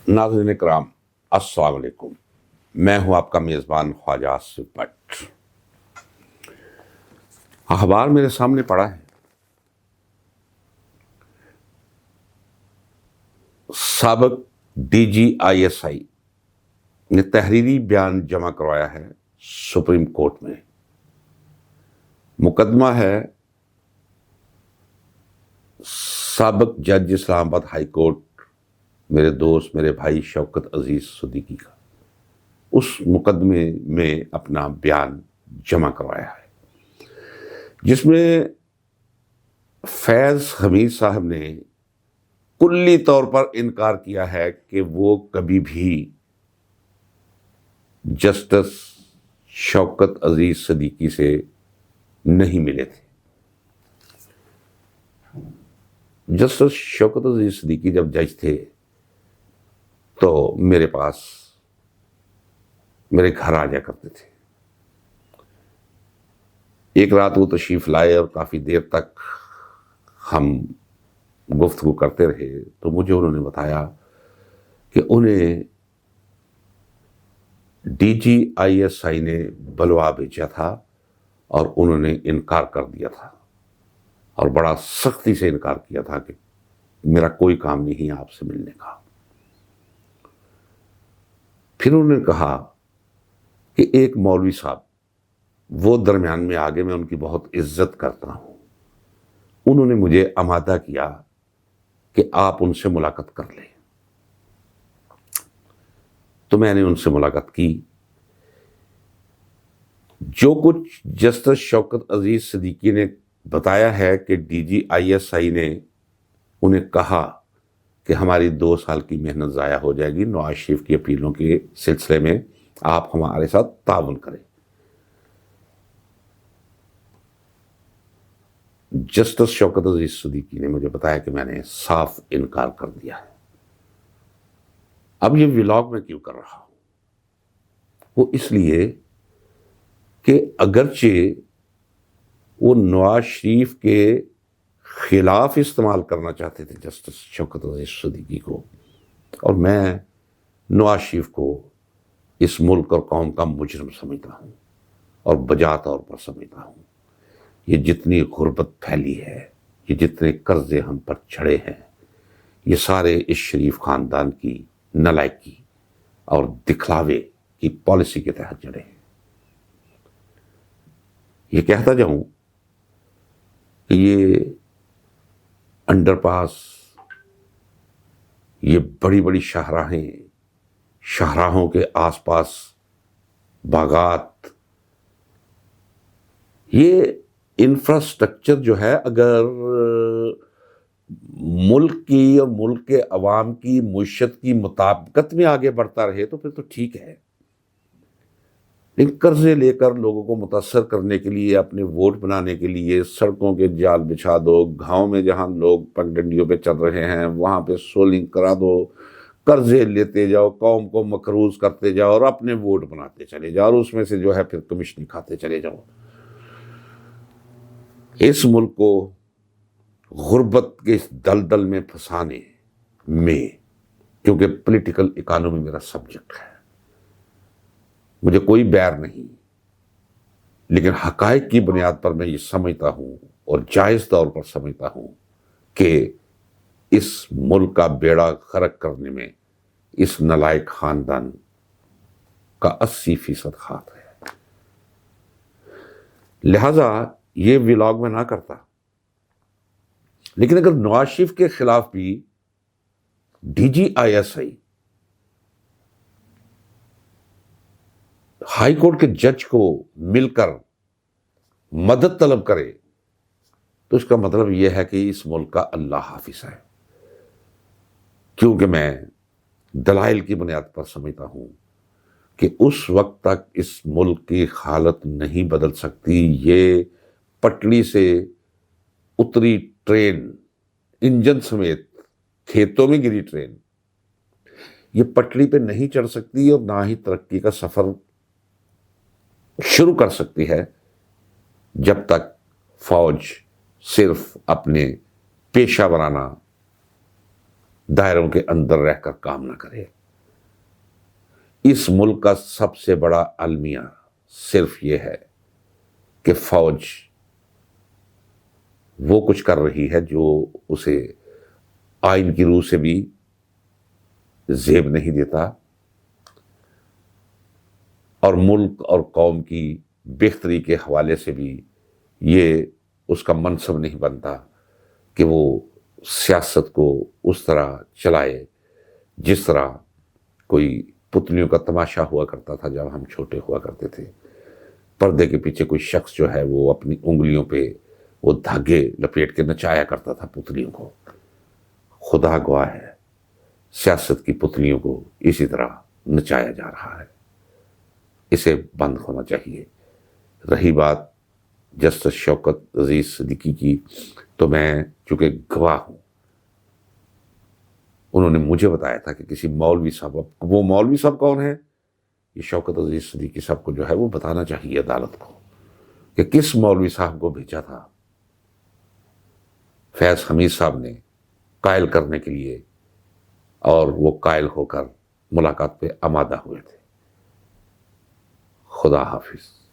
ناظرین کرام، السلام علیکم۔ میں ہوں آپ کا میزبان خواجہ آصف بٹ۔ اخبار میرے سامنے پڑا ہے، سابق DGISI نے تحریری بیان جمع کروایا ہے سپریم کورٹ میں۔ مقدمہ ہے سابق جج اسلام آباد ہائی کورٹ میرے دوست، میرے بھائی شوکت عزیز صدیقی کا۔ اس مقدمے میں اپنا بیان جمع کروایا ہے، جس میں فیض حمید صاحب نے کلی طور پر انکار کیا ہے کہ وہ کبھی بھی جسٹس شوکت عزیز صدیقی سے نہیں ملے تھے۔ جسٹس شوکت عزیز صدیقی جب جج تھے تو میرے پاس، میرے گھر آ جایا کرتے تھے۔ ایک رات وہ تشریف لائے اور کافی دیر تک ہم گفتگو کرتے رہے، تو مجھے انہوں نے بتایا کہ انہیں DGISI نے بلوا بھیجا تھا اور انہوں نے انکار کر دیا تھا، اور بڑا سختی سے انکار کیا تھا کہ میرا کوئی کام نہیں ہے آپ سے ملنے کا۔ پھر انہوں نے کہا کہ ایک مولوی صاحب وہ درمیان میں آگے، میں ان کی بہت عزت کرتا ہوں، انہوں نے مجھے آمادہ کیا کہ آپ ان سے ملاقات کر لیں۔ تو میں نے ان سے ملاقات کی۔ جو کچھ جسٹس شوکت عزیز صدیقی نے بتایا ہے کہ DGISI نے انہیں کہا کہ ہماری 2 سال کی محنت ضائع ہو جائے گی، نواز شریف کی اپیلوں کے سلسلے میں آپ ہمارے ساتھ تعاون کریں۔ جسٹس شوکت عزیز صدیقی نے مجھے بتایا کہ میں نے صاف انکار کر دیا ہے۔ اب یہ ولاگ میں کیوں کر رہا ہوں؟ وہ اس لیے کہ اگرچہ وہ نواز شریف کے خلاف استعمال کرنا چاہتے تھے جسٹس شوکت عزیز صدیقی کو، اور میں نواز شریف کو اس ملک اور قوم کا مجرم سمجھتا ہوں اور بجا طور پر سمجھتا ہوں۔ یہ جتنی غربت پھیلی ہے، یہ جتنے قرضے ہم پر چڑھے ہیں، یہ سارے اس شریف خاندان کی نالائکی اور دکھلاوے کی پالیسی کے تحت چڑھے ہیں۔ یہ کہتا جاؤں کہ یہ انڈر پاس، یہ بڑی بڑی شاہراہیں، شاہراہوں کے آس پاس باغات، یہ انفراسٹرکچر جو ہے، اگر ملک کی اور ملک کے عوام کی معیشت کی مطابقت میں آگے بڑھتا رہے تو پھر تو ٹھیک ہے، لیکن قرضے لے کر لوگوں کو متاثر کرنے کے لیے، اپنے ووٹ بنانے کے لیے سڑکوں کے جال بچھا دو، گاؤں میں جہاں لوگ پگڈنڈیوں پہ چل رہے ہیں وہاں پہ سولنگ کرا دو، قرضے لیتے جاؤ، قوم کو مقروض کرتے جاؤ اور اپنے ووٹ بناتے چلے جاؤ، اور اس میں سے جو ہے پھر کمیشن کھاتے چلے جاؤ۔ اس ملک کو غربت کے اس دلدل میں پھنسانے میں، کیونکہ پولیٹیکل اکانومی میرا سبجیکٹ ہے، مجھے کوئی بیر نہیں، لیکن حقائق کی بنیاد پر میں یہ سمجھتا ہوں اور جائز طور پر سمجھتا ہوں کہ اس ملک کا بیڑا غرق کرنے میں اس نالائق خاندان کا 80% ہاتھ ہے۔ لہذا یہ ولاگ میں نہ کرتا، لیکن اگر نواز شریف کے خلاف بھی DGISI ہائی کورٹ کے جج کو مل کر مدد طلب کرے تو اس کا مطلب یہ ہے کہ اس ملک کا اللہ حافظ ہے، کیونکہ میں دلائل کی بنیاد پر سمجھتا ہوں کہ اس وقت تک اس ملک کی حالت نہیں بدل سکتی۔ یہ پٹڑی سے اتری ٹرین، انجن سمیت کھیتوں میں گری ٹرین، یہ پٹڑی پہ نہیں چڑھ سکتی اور نہ ہی ترقی کا سفر شروع کر سکتی ہے جب تک فوج صرف اپنے پیشہ ورانہ دائروں کے اندر رہ کر کام نہ کرے۔ اس ملک کا سب سے بڑا المیہ صرف یہ ہے کہ فوج وہ کچھ کر رہی ہے جو اسے آئین کی روح سے بھی زیب نہیں دیتا، اور ملک اور قوم کی بہتری کے حوالے سے بھی یہ اس کا منصب نہیں بنتا کہ وہ سیاست کو اس طرح چلائے جس طرح کوئی پتلیوں کا تماشا ہوا کرتا تھا جب ہم چھوٹے ہوا کرتے تھے۔ پردے کے پیچھے کوئی شخص جو ہے وہ اپنی انگلیوں پہ وہ دھاگے لپیٹ کے نچایا کرتا تھا پتلیوں کو۔ خدا گواہ ہے، سیاست کی پتلیوں کو اسی طرح نچایا جا رہا ہے۔ اسے بند ہونا چاہیے۔ رہی بات جسٹس شوکت عزیز صدیقی کی، تو میں چونکہ گواہ ہوں، انہوں نے مجھے بتایا تھا کہ کسی مولوی صاحب، وہ مولوی صاحب کون ہے؟ یہ شوکت عزیز صدیقی صاحب کو جو ہے وہ بتانا چاہیے عدالت کو کہ کس مولوی صاحب کو بھیجا تھا فیض حمید صاحب نے قائل کرنے کے لیے، اور وہ قائل ہو کر ملاقات پہ آمادہ ہوئے تھے۔ خدا حافظ۔